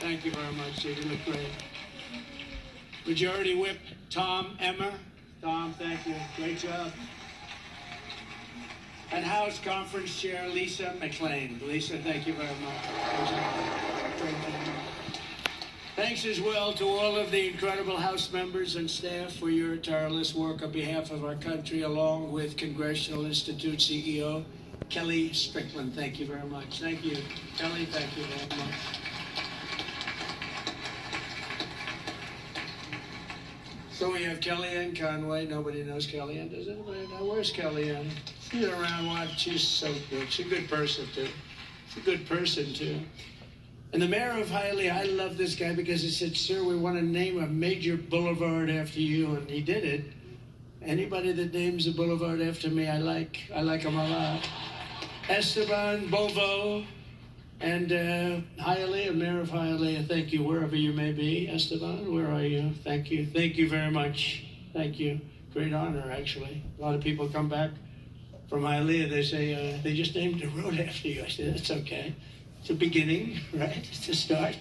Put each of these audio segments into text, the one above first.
Thank you very much, Steve. You look great. Majority Whip Tom Emmer. Tom, thank you. Great job. And House Conference Chair Lisa McLean. Lisa, thank you very much. Great job. Thanks as well to all of the incredible House members and staff for your tireless work on behalf of our country, along with Congressional Institute CEO Kelly Strickland. Thank you very much. Thank you. Kelly, thank you very much. So we have Kellyanne Conway. Nobody knows Kellyanne. Does anybody know? Where's Kellyanne? She's around. Watch. She's so good. She's a good person, too. She's a good person, too. And the mayor of Hialeah, I love this guy because he said, sir, we want to name a major boulevard after you. And he did it. Anybody that names a boulevard after me, I like him a lot. Esteban Bovo and Hialeah, mayor of Hialeah, thank you, wherever you may be. Esteban, where are you? Thank you. Thank you very much. Thank you. Great honor, actually. A lot of people come back from Hialeah. They say, they just named a road after you. I said, that's okay. It's a beginning, right? It's a start.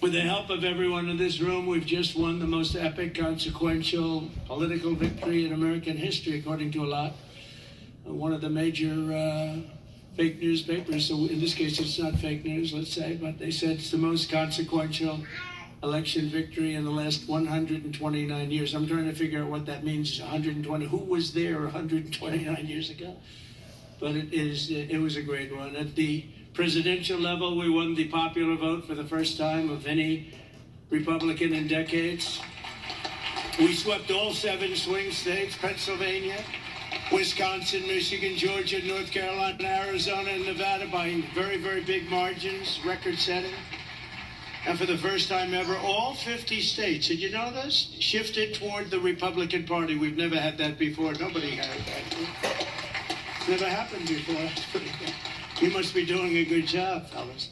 With the help of everyone in this room, we've just won the most epic, consequential political victory in American history, according to a lot. One of the major fake newspapers, so in this case it's not fake news, let's say, but they said it's the most consequential election victory in the last 129 years. I'm trying to figure out what that means, 120. Who was there 129 years ago? But it was a great one. At the presidential level, we won the popular vote for the first time of any Republican in decades. We swept all 7 swing states, Pennsylvania, Wisconsin, Michigan, Georgia, North Carolina, Arizona, and Nevada by very, very big margins, record-setting. And for the first time ever, all 50 states, did you know this, shifted toward the Republican Party. We've never had that before. Nobody had that. It's never happened before. You must be doing a good job, fellas.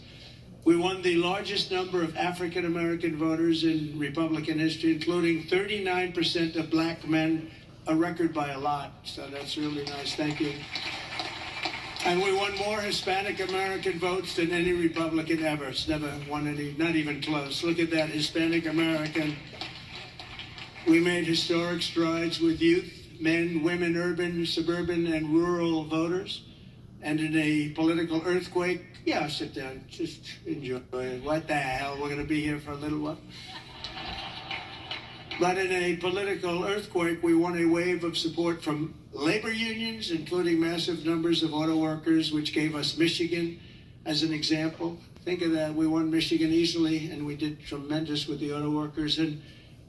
We won the largest number of African-American voters in Republican history, including 39% of black men, a record by a lot. So that's really nice. Thank you. And we won more Hispanic-American votes than any Republican ever. It's never won any, not even close. Look at that, Hispanic-American. We made historic strides with youth, men, women, urban, suburban, and rural voters. And in a political earthquake, yeah, sit down, just enjoy it. What the hell, we're gonna be here for a little while. But in a political earthquake, we won a wave of support from labor unions, including massive numbers of auto workers, which gave us Michigan as an example. Think of that, we won Michigan easily, and we did tremendous with the auto workers, and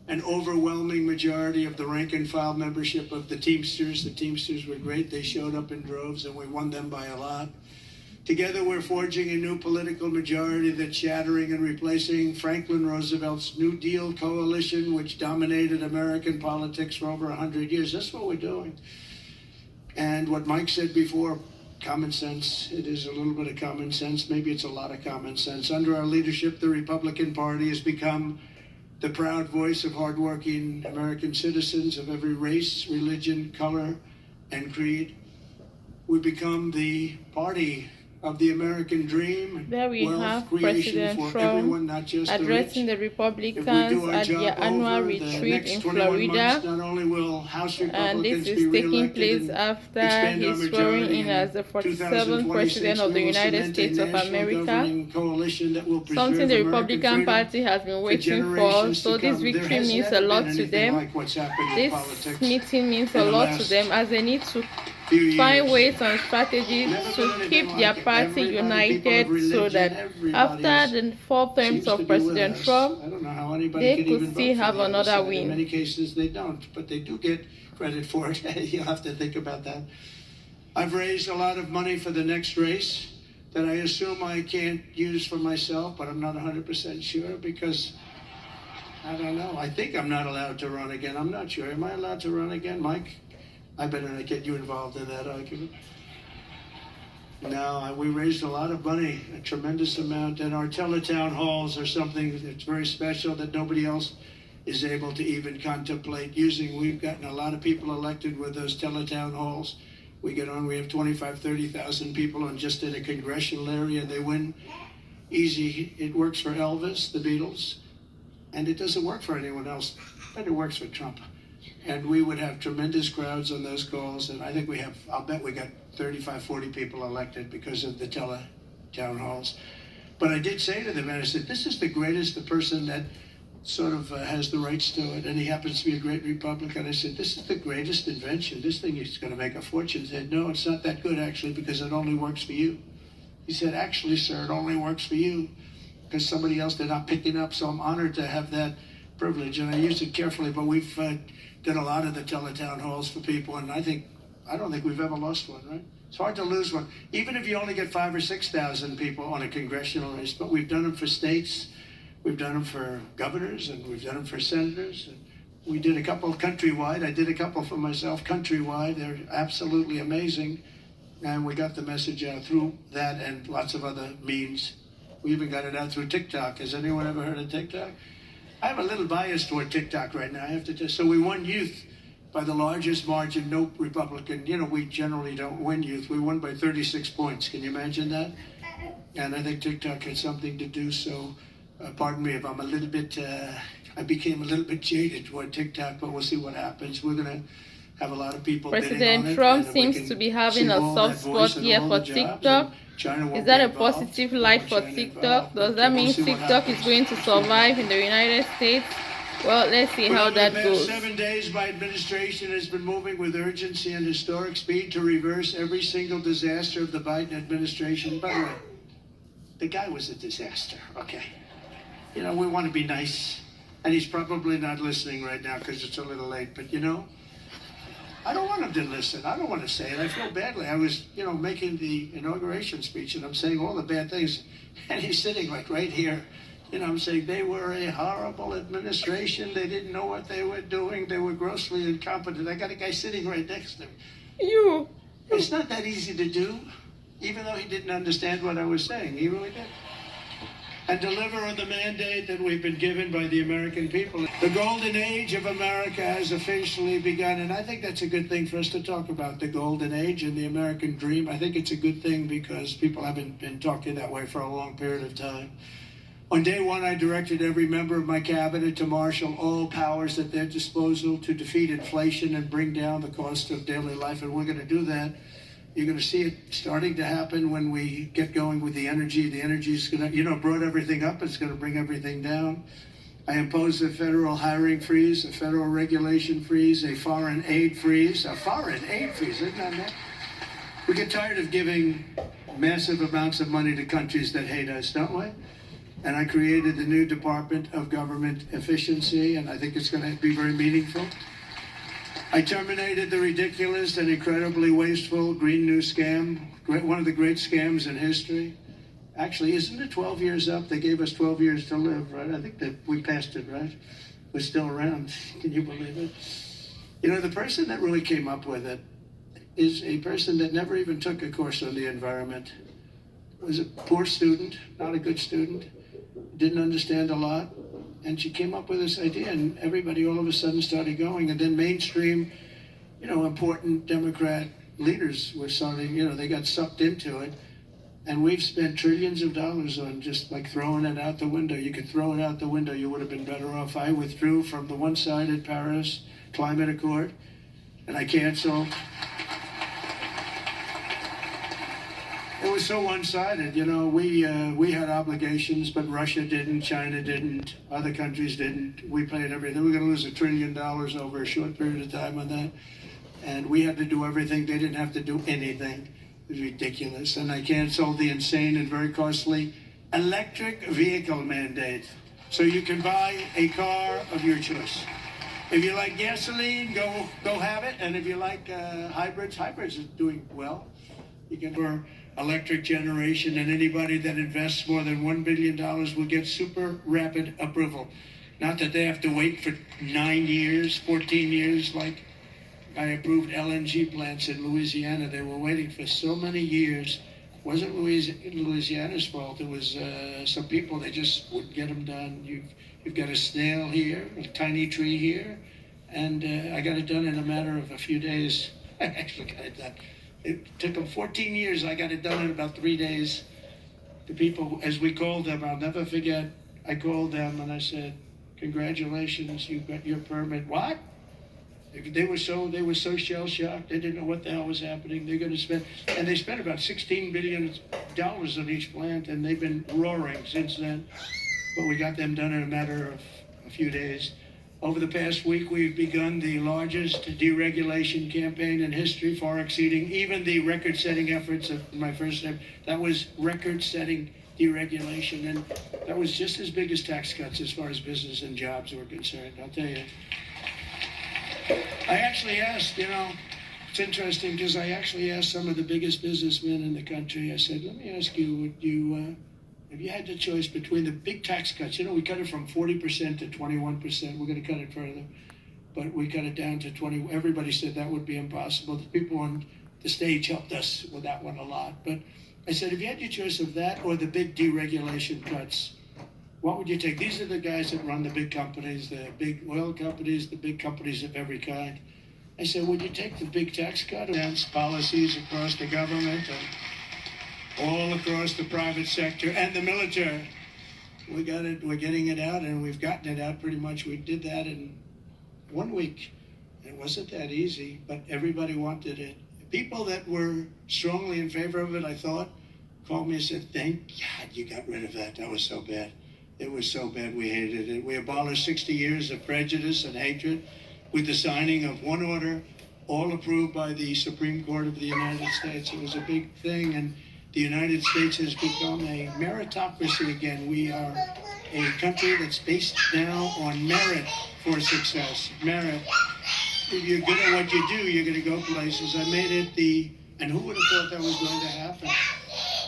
an overwhelming majority of the rank and file membership of the Teamsters. The Teamsters were great. They showed up in droves, and we won them by a lot. Together, we're forging a new political majority that's shattering and replacing Franklin Roosevelt's New Deal coalition, which dominated American politics for over 100 years. That's what we're doing. And what Mike said before, common sense. It is a little bit of common sense. Maybe it's a lot of common sense. Under our leadership, the Republican Party has become the proud voice of hardworking American citizens of every race, religion, color, and creed. We become the party of the American dream. There we have President Trump everyone, not just addressing the Republicans at their annual retreat in Florida. Not only will House And Republicans this is be taking place after his swearing in as the 47th President of the United States of America, something the Republican Party has been waiting for. So this victory means a lot to them. This meeting means a lot to them, as they need to find ways and strategies to keep their party united, so that after the 4 terms of President Trump, they could still have another win. In many cases they don't, but they do get credit for it. You'll have to think about that. I've raised a lot of money for the next race that I assume I can't use for myself, but I'm not 100% sure, because I don't know. I think I'm not allowed to run again. I'm not sure. Am I allowed to run again, Mike? I better not get you involved in that argument. No, we raised a lot of money, a tremendous amount, and our teletown halls are something that's very special that nobody else is able to even contemplate using. We've gotten a lot of people elected with those teletown halls. We have 25,000, 30,000 people on just in a congressional area. They win easy. It works for Elvis, the Beatles, and it doesn't work for anyone else, but it works for Trump. And we would have tremendous crowds on those calls, and I think I'll bet we got 35, 40 people elected because of the town halls. But I did say to them, and I said, this is the person that sort of has the rights to it, and he happens to be a great Republican. I said, this is the greatest invention. This thing is going to make a fortune. He said, no, it's not that good, actually, because it only works for you. He said, actually, sir, it only works for you because somebody else they're not picking up, so I'm honored to have that privilege, and I used it carefully, but we've done a lot of the teletown halls for people, and I don't think we've ever lost one, right? It's hard to lose one, even if you only get 5,000 or 6,000 people on a congressional race, but we've done them for states, we've done them for governors, and we've done them for senators, and we did a couple countrywide. I did a couple for myself countrywide. They're absolutely amazing, and we got the message out through that and lots of other means. We even got it out through TikTok. Has anyone ever heard of TikTok? I have a little bias toward TikTok right now, I have to tell you. So we won youth by the largest margin, no Republican. We generally don't win youth. We won by 36 points. Can you imagine that? And I think TikTok had something to do. So, pardon me if I'm a little bit, I became a little bit jaded toward TikTok, but we'll see what happens. We're going to have a lot of people President Trump seems to be having a soft spot here for TikTok. Is that a positive light for TikTok? Does that mean TikTok is going to survive in the United States? Well, let's see how that goes. 7 days, my administration has been moving with urgency and historic speed to reverse every single disaster of the Biden administration. By the way, the guy was a disaster, okay? We want to be nice, and he's probably not listening right now because it's a little late, but I don't want him to listen. I don't want to say it. I feel badly. I was, making the inauguration speech, and I'm saying all the bad things, and he's sitting like right here. I'm saying they were a horrible administration. They didn't know what they were doing. They were grossly incompetent. I got a guy sitting right next to me. You. It's not that easy to do, even though he didn't understand what I was saying. He really did. And deliver on the mandate that we've been given by the American people. The golden age of America has officially begun, and I think that's a good thing for us to talk about, the golden age and the American dream. I think it's a good thing because people haven't been talking that way for a long period of time. On day one, I directed every member of my cabinet to marshal all powers at their disposal to defeat inflation and bring down the cost of daily life, and we're going to do that. You're going to see it starting to happen when we get going with the energy. The energy is going to, brought everything up. It's going to bring everything down. I imposed a federal hiring freeze, a federal regulation freeze, a foreign aid freeze. Isn't that nice? We get tired of giving massive amounts of money to countries that hate us, don't we? And I created the new Department of Government Efficiency, and I think it's going to be very meaningful. I terminated the ridiculous and incredibly wasteful Green New Scam, one of the great scams in history. Actually, isn't it 12 years up? They gave us 12 years to live, right? I think that we passed it, right? We're still around. Can you believe it? The person that really came up with it is a person that never even took a course on the environment. Was a poor student, not a good student, didn't understand a lot. And she came up with this idea, and everybody all of a sudden started going. And then mainstream, important Democrat leaders were starting, they got sucked into it. And we've spent trillions of dollars on just like throwing it out the window. You could throw it out the window, you would have been better off. I withdrew from the one-sided Paris Climate Accord, and I canceled. It was so one-sided, we had obligations, but Russia didn't, China didn't, other countries didn't. We paid everything. We're going to lose $1 trillion over a short period of time on that. And we had to do everything. They didn't have to do anything. It was ridiculous. And I canceled the insane and very costly electric vehicle mandate. So you can buy a car of your choice. If you like gasoline, go have it. And if you like hybrids are doing well. You can for electric generation, and anybody that invests more than $1 billion will get super rapid approval. Not that they have to wait for 9 years, 14 years, like I approved LNG plants in Louisiana. They were waiting for so many years. It wasn't Louisiana's fault. It was some people, they just wouldn't get them done. You've got a snail here, a tiny tree here, and I got it done in a matter of a few days. I actually got it done. It took them 14 years. I got it done in about 3 days. the people, as we called them, I'll never forget, I called them and I said, congratulations, you got your permit. What? They were so shell-shocked. They didn't know what the hell was happening. They're going to spend, and they spent about $16 billion on each plant, and they've been roaring since then. But we got them done in a matter of a few days. Over the past week, we've begun the largest deregulation campaign in history, far exceeding even the record-setting efforts of my first step. That was record-setting deregulation, and that was just as big as tax cuts as far as business and jobs were concerned, I'll tell you. I actually asked, it's interesting because I actually asked some of the biggest businessmen in the country, I said, let me ask you, if you had the choice between the big tax cuts, we cut it from 40% to 21%, we're going to cut it further, but we cut it down to 20, everybody said that would be impossible. The people on the stage helped us with that one a lot, but I said, if you had your choice of that or the big deregulation cuts, what would you take? These are the guys that run the big companies, the big oil companies, the big companies of every kind. I said, would you take the big tax cut against policies across the government and all across the private sector and the military? We got it. We're getting it out, and we've gotten it out pretty much. We did that in 1 week. It wasn't that easy, but everybody wanted it. People that were strongly in favor of it, I thought, called me and said, thank God you got rid of that. That was so bad. It was so bad we hated it. We abolished 60 years of prejudice and hatred with the signing of one order, all approved by the Supreme Court of the United States. It was a big thing, and the United States has become a meritocracy again. We are a country that's based now on merit for success. Merit. If you're good at what you do, you're going to go places. I made it and who would have thought that was going to happen?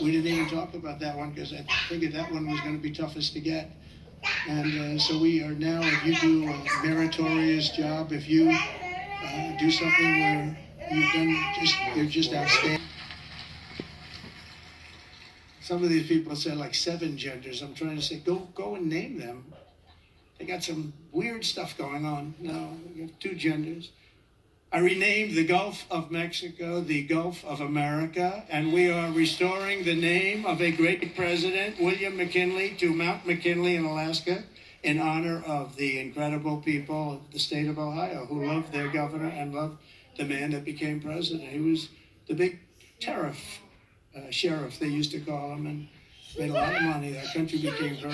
We didn't even talk about that one because I figured that one was going to be toughest to get. And so we are now, if you do a meritorious job, if you do something where you're just outstanding. Some of these people said like 7 genders. I'm trying to say, go and name them. They got some weird stuff going on. No, we got 2 genders. I renamed the Gulf of Mexico the Gulf of America, and we are restoring the name of a great president, William McKinley, to Mount McKinley in Alaska in honor of the incredible people of the state of Ohio who loved their governor and loved the man that became president. He was the big sheriff, they used to call him, and made a lot of money. That country became very